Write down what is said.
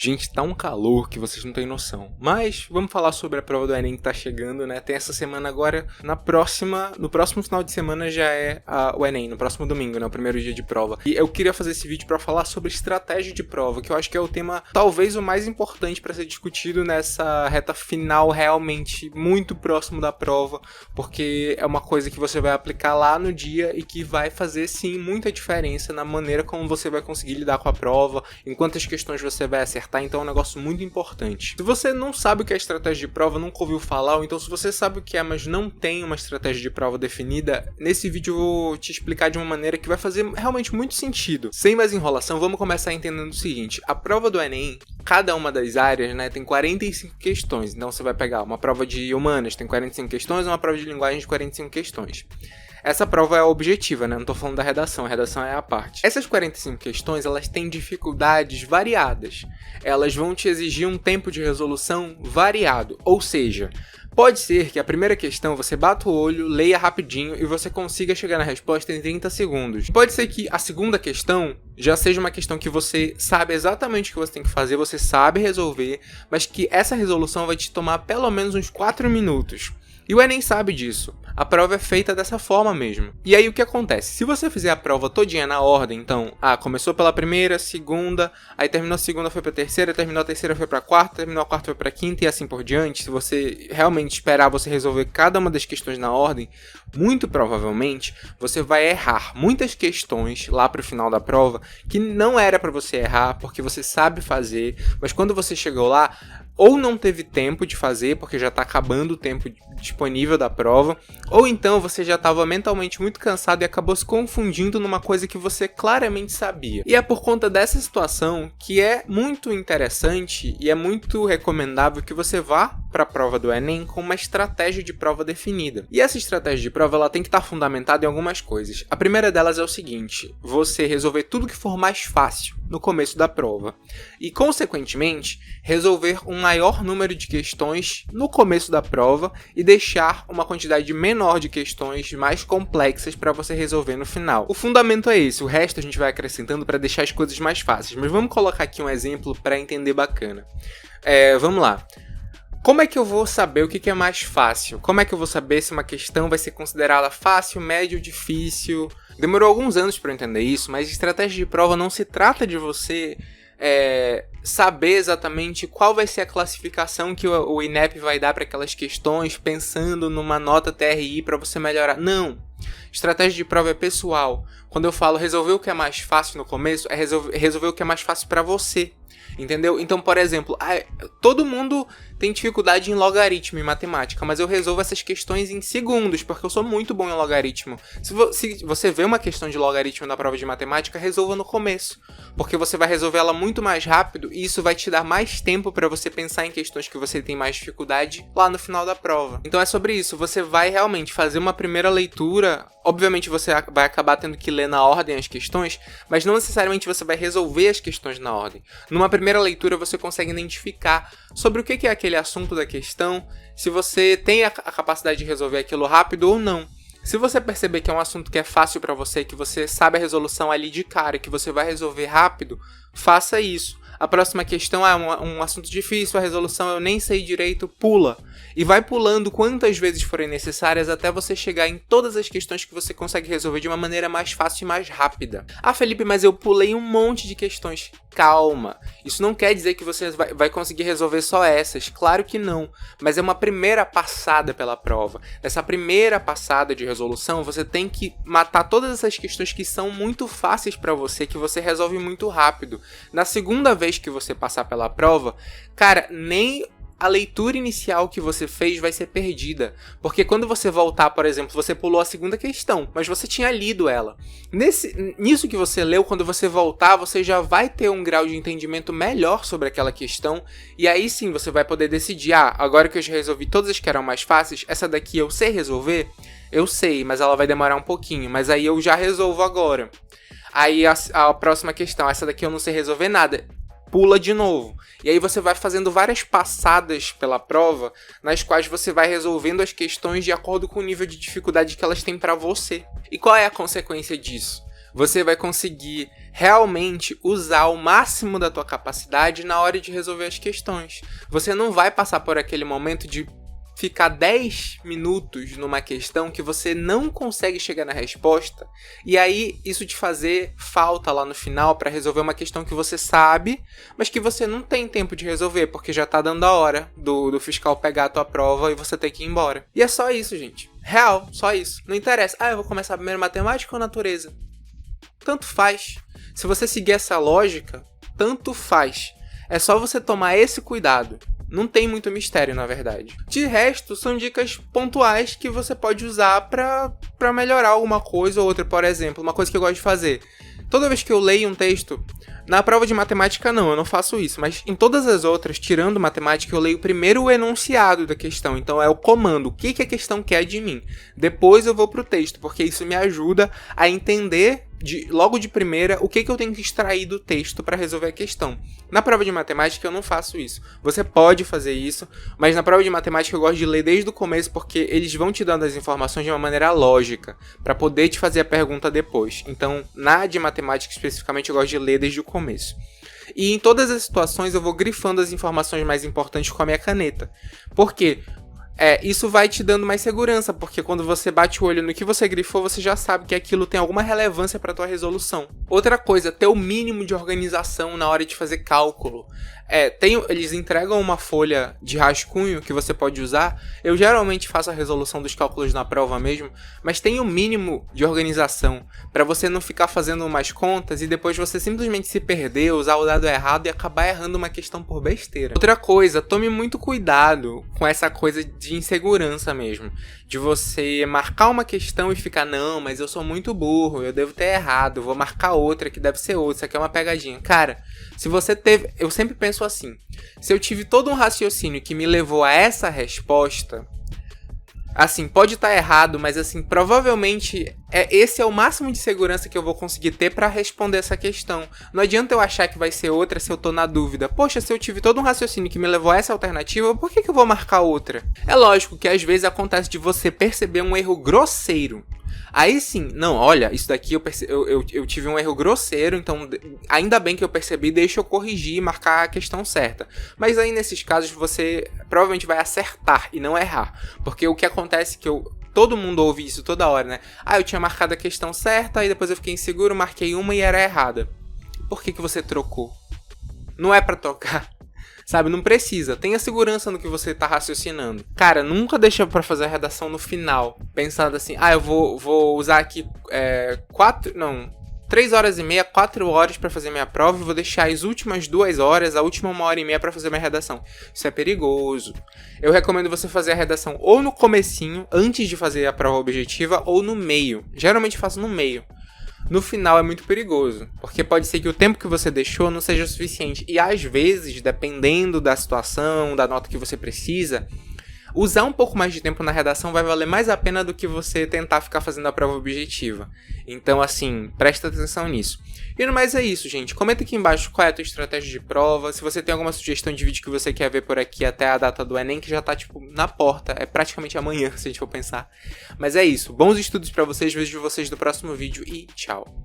Gente, tá um calor que vocês não têm noção. Mas vamos falar sobre a prova do Enem que tá chegando, né? Tem essa semana agora. No próximo final de semana já é o Enem, no próximo domingo, né? O primeiro dia de prova. E eu queria fazer esse vídeo pra falar sobre estratégia de prova, que eu acho que é o tema talvez o mais importante pra ser discutido nessa reta final, realmente muito próximo da prova, porque é uma coisa que você vai aplicar lá no dia e que vai fazer sim muita diferença na maneira como você vai conseguir lidar com a prova, em quantas questões você vai acertar. Então é um negócio muito importante. Se você não sabe o que é estratégia de prova, nunca ouviu falar, ou então se você sabe o que é, mas não tem uma estratégia de prova definida, nesse vídeo eu vou te explicar de uma maneira que vai fazer realmente muito sentido. Sem mais enrolação, vamos começar entendendo o seguinte: a prova do Enem, cada uma das áreas, né, tem 45 questões. Então você vai pegar uma prova de humanas, tem 45 questões, e uma prova de linguagem de 45 questões. Essa prova é objetiva, né? Não tô falando da redação, a redação é a parte. Essas 45 questões, elas têm dificuldades variadas. Elas vão te exigir um tempo de resolução variado, ou seja, pode ser que a primeira questão você bata o olho, leia rapidinho e você consiga chegar na resposta em 30 segundos. Pode ser que a segunda questão já seja uma questão que você sabe exatamente o que você tem que fazer, você sabe resolver, mas que essa resolução vai te tomar pelo menos uns 4 minutos. E o Enem sabe disso. A prova é feita dessa forma mesmo. E aí o que acontece? Se você fizer a prova todinha na ordem, então, começou pela primeira, segunda, aí terminou a segunda, foi pra terceira, terminou a terceira, foi pra quarta, terminou a quarta, foi pra quinta e assim por diante, se você realmente esperar você resolver cada uma das questões na ordem, muito provavelmente você vai errar muitas questões lá pro final da prova que não era pra você errar, porque você sabe fazer, mas quando você chegou lá, ou não teve tempo de fazer, porque já está acabando o tempo disponível da prova, ou então você já estava mentalmente muito cansado e acabou se confundindo numa coisa que você claramente sabia. E é por conta dessa situação que é muito interessante e é muito recomendável que você vá para a prova do Enem com uma estratégia de prova definida. E essa estratégia de prova ela tem que estar fundamentada em algumas coisas. A primeira delas é o seguinte: você resolver tudo que for mais fácil no começo da prova e, consequentemente, resolver um maior número de questões no começo da prova e deixar uma quantidade menor de questões mais complexas para você resolver no final. O fundamento é esse, o resto a gente vai acrescentando para deixar as coisas mais fáceis, mas vamos colocar aqui um exemplo para entender bacana. Vamos lá. Como é que eu vou saber o que é mais fácil? Como é que eu vou saber se uma questão vai ser considerada fácil, médio ou difícil? Demorou alguns anos para eu entender isso, mas estratégia de prova não se trata de você saber exatamente qual vai ser a classificação que o INEP vai dar para aquelas questões, pensando numa nota TRI para você melhorar. Não! Estratégia de prova é pessoal. Quando eu falo resolver o que é mais fácil no começo, é resolver o que é mais fácil para você. Entendeu? Então, por exemplo, todo mundo tem dificuldade em logaritmo, em matemática, mas eu resolvo essas questões em segundos, porque eu sou muito bom em logaritmo. Se você vê uma questão de logaritmo na prova de matemática, resolva no começo, porque você vai resolver ela muito mais rápido e isso vai te dar mais tempo para você pensar em questões que você tem mais dificuldade lá no final da prova. Então é sobre isso, você vai realmente fazer uma primeira leitura. Obviamente você vai acabar tendo que ler na ordem as questões, mas não necessariamente você vai resolver as questões na ordem. Numa primeira leitura você consegue identificar sobre o que é aquele assunto da questão, se você tem a capacidade de resolver aquilo rápido ou não. Se você perceber que é um assunto que é fácil para você, que você sabe a resolução ali de cara, que você vai resolver rápido, faça isso. A próxima questão é um assunto difícil, a resolução eu nem sei direito, pula. E vai pulando quantas vezes forem necessárias até você chegar em todas as questões que você consegue resolver de uma maneira mais fácil e mais rápida. Felipe, mas eu pulei um monte de questões. Calma, isso não quer dizer que você vai conseguir resolver só essas, claro que não, mas é uma primeira passada pela prova. Nessa primeira passada de resolução, você tem que matar todas essas questões que são muito fáceis para você, que você resolve muito rápido. Na segunda vez que você passar pela prova, cara, nem a leitura inicial que você fez vai ser perdida, porque quando você voltar, por exemplo, você pulou a segunda questão, mas você tinha lido ela. Nisso que você leu, quando você voltar, você já vai ter um grau de entendimento melhor sobre aquela questão, e aí sim você vai poder decidir, agora que eu já resolvi todas as que eram mais fáceis, essa daqui eu sei resolver? Eu sei, mas ela vai demorar um pouquinho, mas aí eu já resolvo agora. Aí a próxima questão, essa daqui eu não sei resolver nada. Pula de novo. E aí você vai fazendo várias passadas pela prova, nas quais você vai resolvendo as questões de acordo com o nível de dificuldade que elas têm para você. E qual é a consequência disso? você vai conseguir realmente usar o máximo da tua capacidade na hora de resolver as questões. Você não vai passar por aquele momento de ficar 10 minutos numa questão que você não consegue chegar na resposta, e aí isso te fazer falta lá no final para resolver uma questão que você sabe, mas que você não tem tempo de resolver, porque já tá dando a hora do fiscal pegar a tua prova e você ter que ir embora. E é só isso, gente. Real, só isso. Não interessa. Eu vou começar primeiro matemática ou natureza? Tanto faz. Se você seguir essa lógica, tanto faz. É só você tomar esse cuidado. Não tem muito mistério, na verdade. De resto, são dicas pontuais que você pode usar pra melhorar alguma coisa ou outra. Por exemplo, uma coisa que eu gosto de fazer. Toda vez que eu leio um texto, na prova de matemática não, eu não faço isso. Mas em todas as outras, tirando matemática, eu leio primeiro o enunciado da questão. Então é o comando, o que a questão quer de mim. Depois eu vou pro texto, porque isso me ajuda a entender logo de primeira o que eu tenho que extrair do texto para resolver a questão. Na prova de matemática eu não faço isso. Você pode fazer isso, mas na prova de matemática eu gosto de ler desde o começo, porque eles vão te dando as informações de uma maneira lógica, para poder te fazer a pergunta depois. Então, na de matemática especificamente, eu gosto de ler desde o começo. E em todas as situações eu vou grifando as informações mais importantes com a minha caneta. Por quê? Isso vai te dando mais segurança, porque quando você bate o olho no que você grifou, você já sabe que aquilo tem alguma relevância para tua resolução. Outra coisa, ter o mínimo de organização na hora de fazer cálculo. Eles entregam uma folha de rascunho que você pode usar. Eu geralmente faço a resolução dos cálculos na prova mesmo, mas tem o mínimo de organização para você não ficar fazendo umas contas e depois você simplesmente se perder, usar o dado errado e acabar errando uma questão por besteira. Outra coisa, tome muito cuidado com essa coisa de insegurança mesmo, de você marcar uma questão e ficar, não, mas eu sou muito burro, eu devo ter errado, vou marcar outra que deve ser outra, isso aqui é uma pegadinha. Cara, se você teve, eu sempre penso assim, se eu tive todo um raciocínio que me levou a essa resposta, assim, pode estar errado, mas assim, provavelmente esse é o máximo de segurança que eu vou conseguir ter pra responder essa questão. Não adianta eu achar que vai ser outra se eu tô na dúvida. Poxa, se eu tive todo um raciocínio que me levou a essa alternativa, por que eu vou marcar outra? É lógico que às vezes acontece de você perceber um erro grosseiro. Aí sim, não, olha, isso daqui eu tive um erro grosseiro, então ainda bem que eu percebi, deixa eu corrigir e marcar a questão certa. Mas aí nesses casos você provavelmente vai acertar e não errar. Porque o que acontece é que todo mundo ouve isso toda hora, né? Eu tinha marcado a questão certa, aí depois eu fiquei inseguro, marquei uma e era errada. Por que você trocou? Não é pra trocar. Sabe, não precisa. Tenha segurança no que você tá raciocinando. Cara, nunca deixa pra fazer a redação no final, pensando assim, eu vou usar aqui 3 horas e meia, 4 horas pra fazer minha prova e vou deixar as últimas 2 horas, a última 1h30 pra fazer minha redação. Isso é perigoso. Eu recomendo você fazer a redação ou no comecinho, antes de fazer a prova objetiva, ou no meio. Geralmente faço no meio. No final é muito perigoso, porque pode ser que o tempo que você deixou não seja suficiente. E às vezes, dependendo da situação, da nota que você precisa, usar um pouco mais de tempo na redação vai valer mais a pena do que você tentar ficar fazendo a prova objetiva. Então, assim, presta atenção nisso. E no mais é isso, gente. Comenta aqui embaixo qual é a tua estratégia de prova. Se você tem alguma sugestão de vídeo que você quer ver por aqui até a data do Enem, que já tá, na porta. É praticamente amanhã, se a gente for pensar. Mas é isso. Bons estudos pra vocês. Vejo vocês no próximo vídeo e tchau.